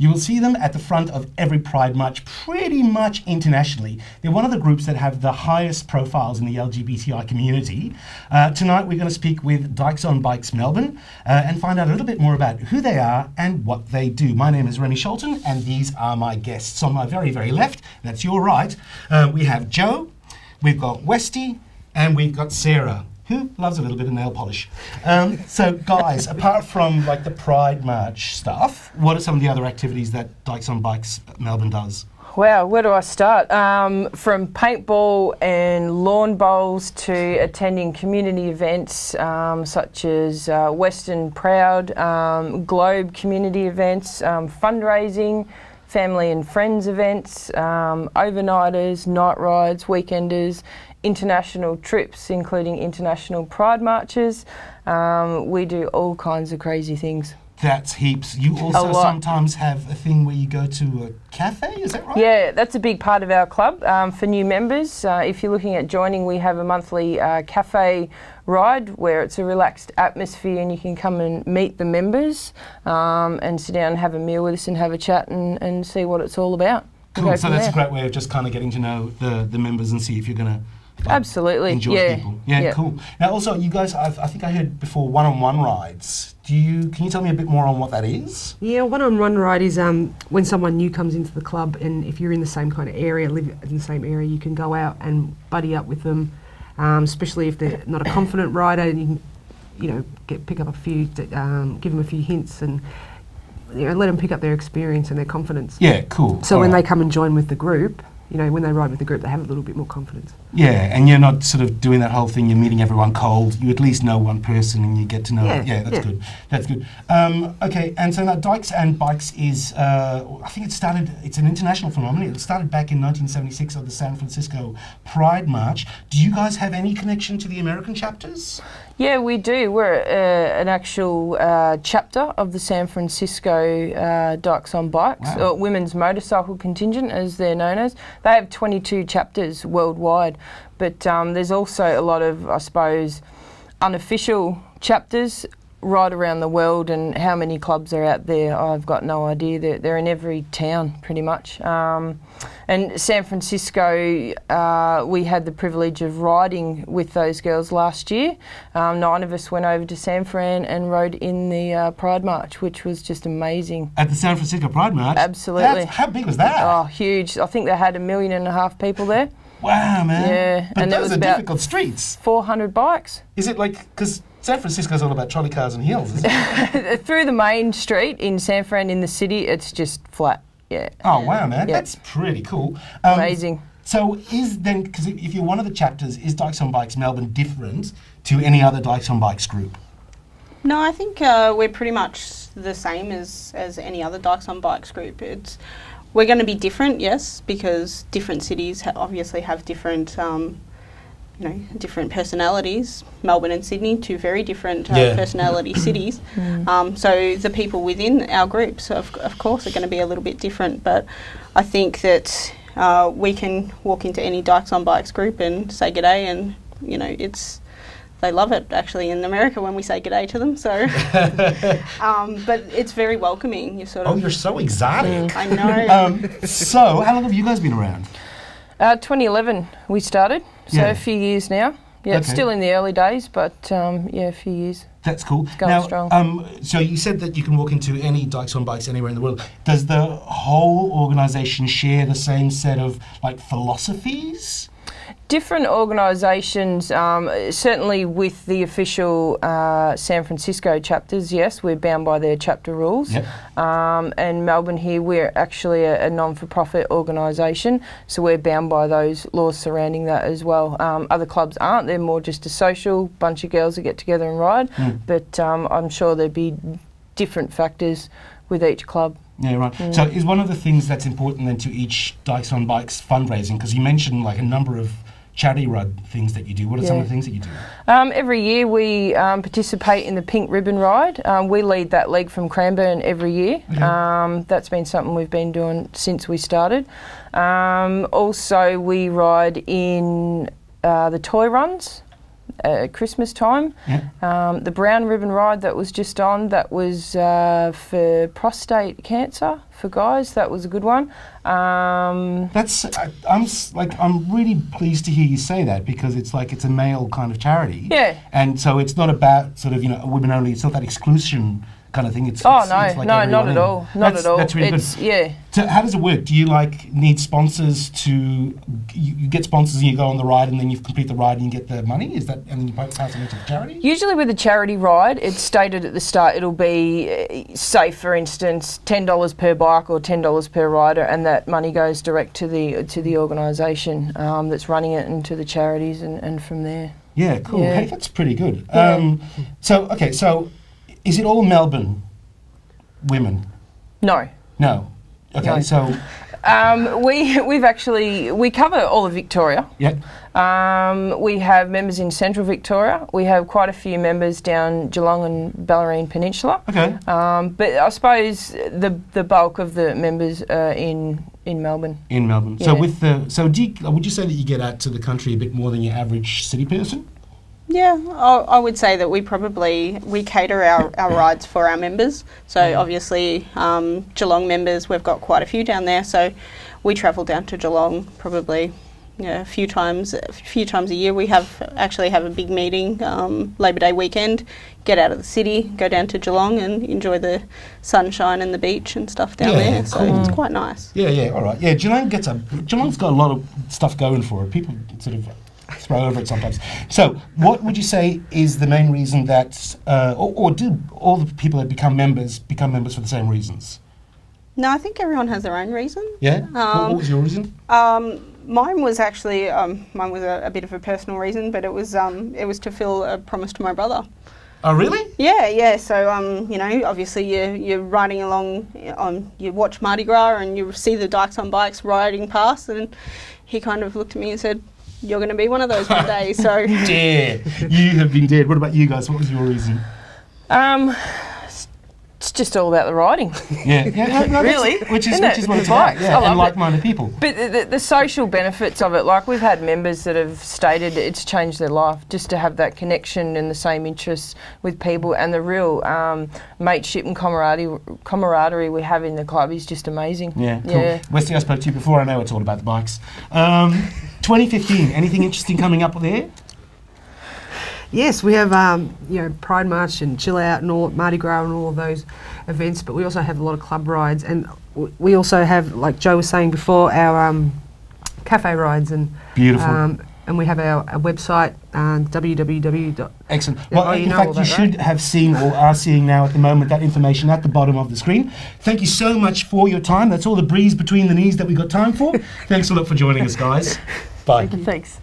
You will see them at the front of every Pride March, pretty much internationally. They're one of the groups that have the highest profiles in the LGBTI community. Tonight we're going to speak with Dykes on Bikes Melbourne and find out a little bit more about who they are and what they do. My name is Remy Scholten and these are my guests. On my very, very left, that's your right, we have Jo, we've got Westy, and we've got Sarah, who loves a little bit of nail polish. So guys, apart from like the Pride March stuff, what are some of the other activities that Dykes on Bikes Melbourne does? Wow, where do I start? From paintball and lawn bowls to attending community events such as Western Proud, Globe community events, fundraising, family and friends events, overnighters, night rides, weekenders, international trips, including international Pride marches. We do all kinds of crazy things. That's heaps. You also sometimes have a thing where you go to a cafe, is that right? Yeah, that's a big part of our club for new members. If you're looking at joining, we have a monthly cafe ride where it's a relaxed atmosphere and you can come and meet the members and sit down and have a meal with us and have a chat and see what it's all about. Cool, so that's a great way of just kind of getting to know the members and see if you're going to absolutely enjoy people. Yeah, cool. Now also, you guys, I think I heard before one-on-one rides. Can you tell me a bit more on what that is? Yeah, one-on-one ride is when someone new comes into the club, and if you're in the same kind of area, live in the same area, you can go out and buddy up with them, especially if they're not a confident rider, and you can, pick up a few, give them a few hints, and let them pick up their experience and their confidence. Yeah, cool. So when they come and join with the group, when they ride with the group, they have a little bit more confidence. Yeah, and you're not sort of doing that whole thing, you're meeting everyone cold, you at least know one person and you get to know that's good. That's good. Okay, and so now Dykes and Bikes is, I think it's an international phenomenon. It started back in 1976 at the San Francisco Pride March. Do you guys have any connection to the American chapters? Yeah, we do. We're an actual chapter of the San Francisco Dykes on Bikes, or Women's Motorcycle Contingent as they're known as. They have 22 chapters worldwide, but there's also a lot of, I suppose, unofficial chapters right around the world, and how many clubs are out there, I've got no idea. They're in every town pretty much. And San Francisco, we had the privilege of riding with those girls last year. 9 of us went over to San Fran and rode in the Pride March, which was just amazing. At the San Francisco Pride March? Absolutely. How big was that? Oh, huge. I think they had 1.5 million people there. Wow, man. Yeah. But and those are difficult streets. 400 bikes. Is it like, because San Francisco's all about trolley cars and hills, isn't it? Through the main street in San Fran in the city, it's just flat. Yeah. Oh, wow, man. Yep. That's pretty cool. Amazing. So because if you're one of the chapters, is Dykes on Bikes Melbourne different to any other Dykes on Bikes group? No, I think we're pretty much the same as any other Dykes on Bikes group. We're going to be different, yes, because different cities obviously have different different personalities. Melbourne and Sydney, two very different personality cities. So the people within our groups, of course, are going to be a little bit different. But I think that we can walk into any Dykes on Bikes group and say g'day, and they love it actually in America when we say g'day to them. So, but it's very welcoming. You're so exotic. I know. So, how long have you guys been around? 2011 we started, so a few years now. Yeah, it's still in the early days, but a few years. That's cool. It's going strong. So you said that you can walk into any Dykes on Bikes anywhere in the world. Does the whole organisation share the same set of philosophies? Different organisations, certainly with the official San Francisco chapters, yes, we're bound by their chapter rules. Yep. And Melbourne here, we're actually a non-for-profit organisation, so we're bound by those laws surrounding that as well. Other clubs aren't, they're more just a social bunch of girls that get together and ride, but I'm sure there'd be different factors with each club. Yeah, right. So is one of the things that's important then to each Dykes on Bikes fundraising, because you mentioned a number of charity ride things that you do. What are some of the things that you do? Every year we participate in the Pink Ribbon Ride. We lead that league from Cranbourne every year. Okay. That's been something we've been doing since we started. Also, we ride in the toy runs at Christmas time. Yeah. The Brown Ribbon Ride that was just on, that was for prostate cancer for guys. That was a good one. I'm really pleased to hear you say that, because it's like it's a male kind of charity. Yeah. And so it's not about sort of, women only. It's not that exclusion kind of thing. It's like not at all. Not at all. That's really good. Yeah. So how does it work? Do you need sponsors to? You get sponsors and you go on the ride, and then you complete the ride and you get the money. Is that, and then you pass it into the charity? Usually with a charity ride, it's stated at the start. It'll be, say for instance, $10 per bike or $10 per rider, and that money goes direct to the organisation that's running it, and to the charities, and from there. Yeah, cool. Yeah. Hey, that's pretty good. Yeah. So is it all Melbourne women? No. No. Okay, No. so we cover all of Victoria. Yeah. We have members in Central Victoria. We have quite a few members down Geelong and Bellarine Peninsula. Okay. But I suppose the bulk of the members are in Melbourne. In Melbourne. Yeah. So would you say that you get out to the country a bit more than your average city person? Yeah, I would say that we cater our rides for our members. So obviously Geelong members, we've got quite a few down there. So we travel down to Geelong probably a few times a year. We actually have a big meeting Labor Day weekend. Get out of the city, go down to Geelong and enjoy the sunshine and the beach and stuff down there. So it's quite nice. Yeah, all right. Yeah, Geelong's got a lot of stuff going for it. People sort of throw over it sometimes. So what would you say is the main reason that, or do all the people that become members for the same reasons? No, I think everyone has their own reason. Yeah? What was your reason? Mine was actually, a bit of a personal reason, but it was to fulfill a promise to my brother. Oh, really? Yeah. So, obviously you're riding along, you watch Mardi Gras and you see the Dykes on Bikes riding past, and he kind of looked at me and said, "You're going to be one of those one day." So Dare. You have been dared. What about you guys? What was your reason? It's just all about the riding. Yeah, no, really, which is what it's about. Yeah, and like-minded people. But the social benefits of it, like we've had members that have stated it's changed their life just to have that connection and the same interests with people, and the real mateship and camaraderie we have in the club is just amazing. Yeah, cool. Yeah. Westy, I spoke to you before. I know it's all about the bikes. 2015. Anything interesting coming up there? Yes, we have Pride March and Chill Out and all Mardi Gras and all of those events, but we also have a lot of club rides, and we also have, like Joe was saying before, our cafe rides and beautiful. And we have our website, www. Excellent. Well, in fact, you should have seen or are seeing now at the moment that information at the bottom of the screen. Thank you so much for your time. That's all the breeze between the knees that we got time for. Thanks a lot for joining us, guys. Bye. Thanks.